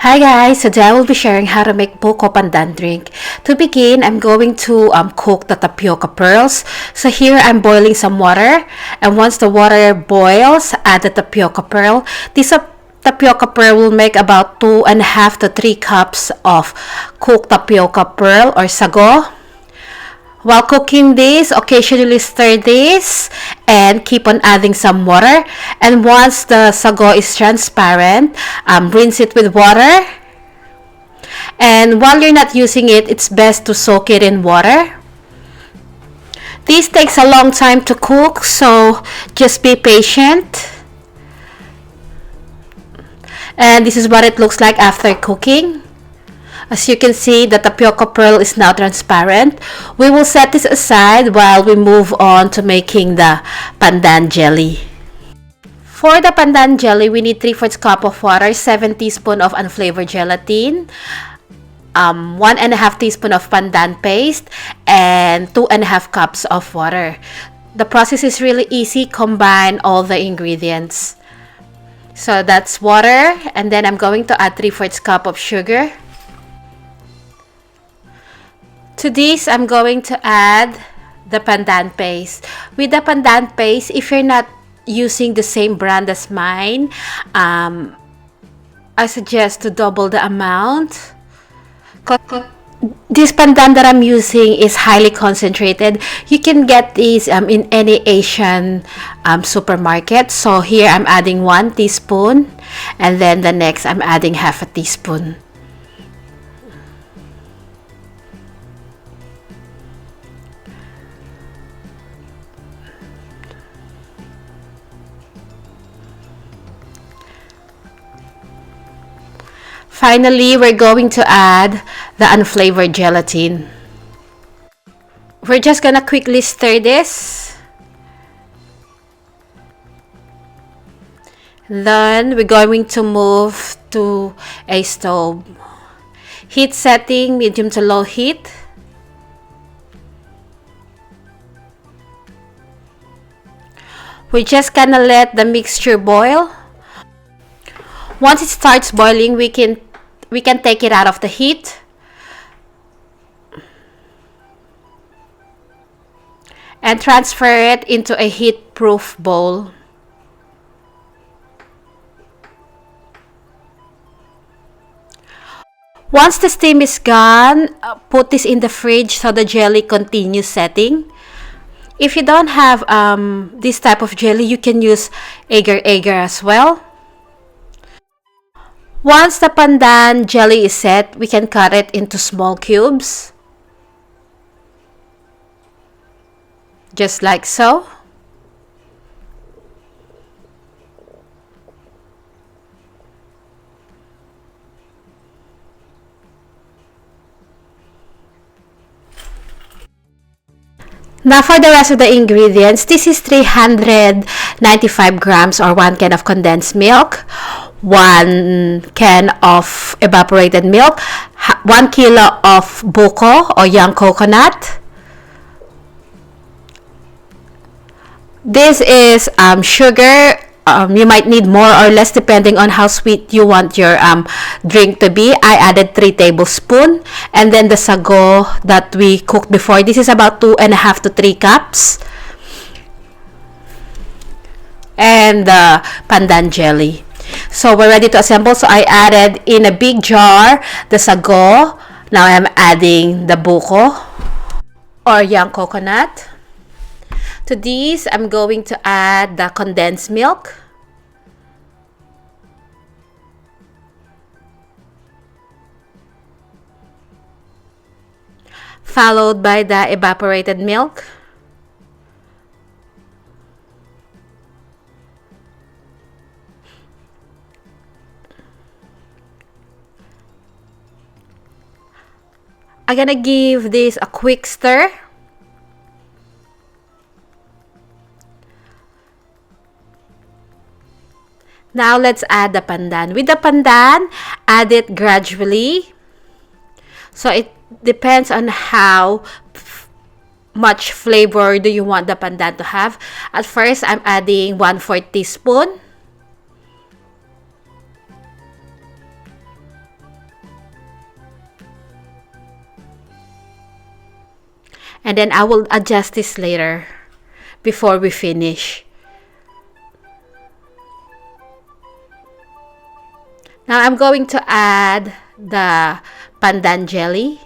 Hi guys, today I will be sharing how to make Buko Pandan Drink. To begin, I'm going to cook the tapioca pearls. So here I'm boiling some water, and once the water boils, add the tapioca pearl. This tapioca pearl will make about 2.5 to 3 cups of cooked tapioca pearl or sago. While cooking this, occasionally stir this and keep on adding some water. And once the sago is transparent, rinse it with water. And while you're not using it, it's best to soak it in water. This takes a long time to cook, so just be patient. And this is what it looks like after cooking. As you can see, the tapioca pearl is now transparent. We will set this aside while we move on to making the pandan jelly. For the pandan jelly, we need 3/4 cup of water, 7 teaspoons of unflavored gelatin, 1.5 teaspoons of pandan paste, and 2.5 cups of water. The process is really easy. Combine all the ingredients. So that's water, and then I'm going to add 3/4 cup of sugar. To this, I'm going to add the pandan paste. With the pandan paste, if you're not using the same brand as mine, I suggest to double the amount. This pandan that I'm using is highly concentrated. You can get these in any Asian supermarket. So here I'm adding 1 teaspoon, and then the next I'm adding 1/2 teaspoon. Finally, we're going to add the unflavored gelatin. We're just gonna quickly stir this. Then we're going to move to a stove. Heat setting, medium to low heat. We're just gonna let the mixture boil. Once it starts boiling, we can take it out of the heat. And transfer it into a heat-proof bowl. Once the steam is gone, put this in the fridge so the jelly continues setting. If you don't have this type of jelly, you can use agar-agar as well. Once the pandan jelly is set, we can cut it into small cubes. Just like so. Now for the rest of the ingredients, this is 395 grams or 1 can of condensed milk, 1 can of evaporated milk, 1 kilo of buko or young coconut. This is sugar. You might need more or less depending on how sweet you want your drink to be. I added 3 tablespoons, and then the sago that we cooked before. This is about 2.5 to 3 cups, and the pandan jelly. So we're ready to assemble. So I added in a big jar the sago. Now I'm adding the buko or young coconut. To these, I'm going to add the condensed milk. Followed by the evaporated milk. I'm gonna give this a quick stir. Now let's add the pandan. With the pandan, add it gradually. So it depends on how much flavor do you want the pandan to have. At first, I'm adding 1/4 teaspoon. And then I will adjust this later before we finish. Now I'm going to add the Pandan Jelly.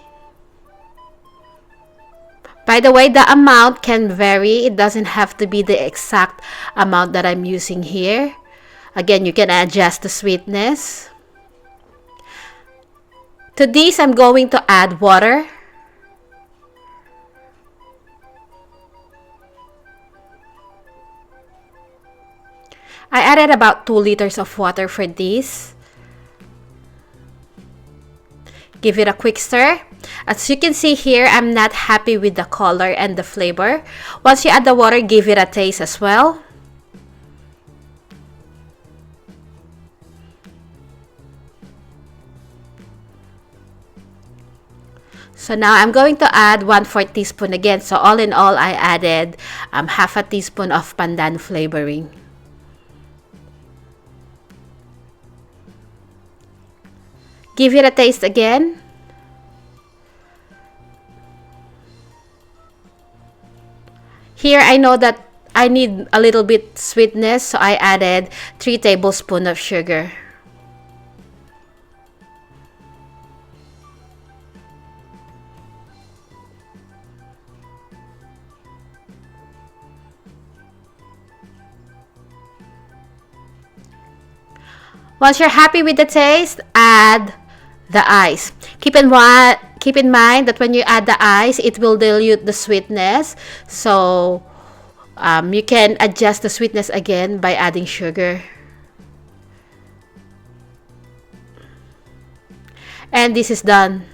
By the way, the amount can vary. It doesn't have to be the exact amount that I'm using here. Again, you can adjust the sweetness. To this, I'm going to add water. I added about 2 liters of water for this. Give it a quick stir. As you can see here, I'm not happy with the color and the flavor. Once you add the water, give it a taste as well. So now I'm going to add 1/4 teaspoon again. So all in all, I added half a teaspoon of pandan flavoring. Give it a taste again. Here I know that I need a little bit sweetness, so I added 3 tablespoons of sugar. Once you're happy with the taste, add the ice. Keep in mind that when you add the ice, it will dilute the sweetness. So you can adjust the sweetness again by adding sugar. And this is done.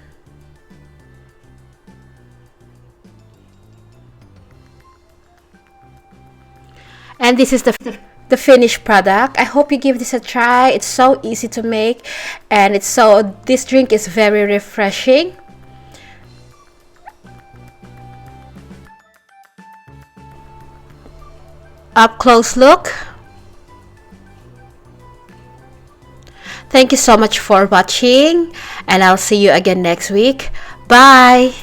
And this is the finished product. I hope you give this a try. It's so easy to make, and this drink is very refreshing. Up close look. Thank you so much for watching, and I'll see you again next week. Bye.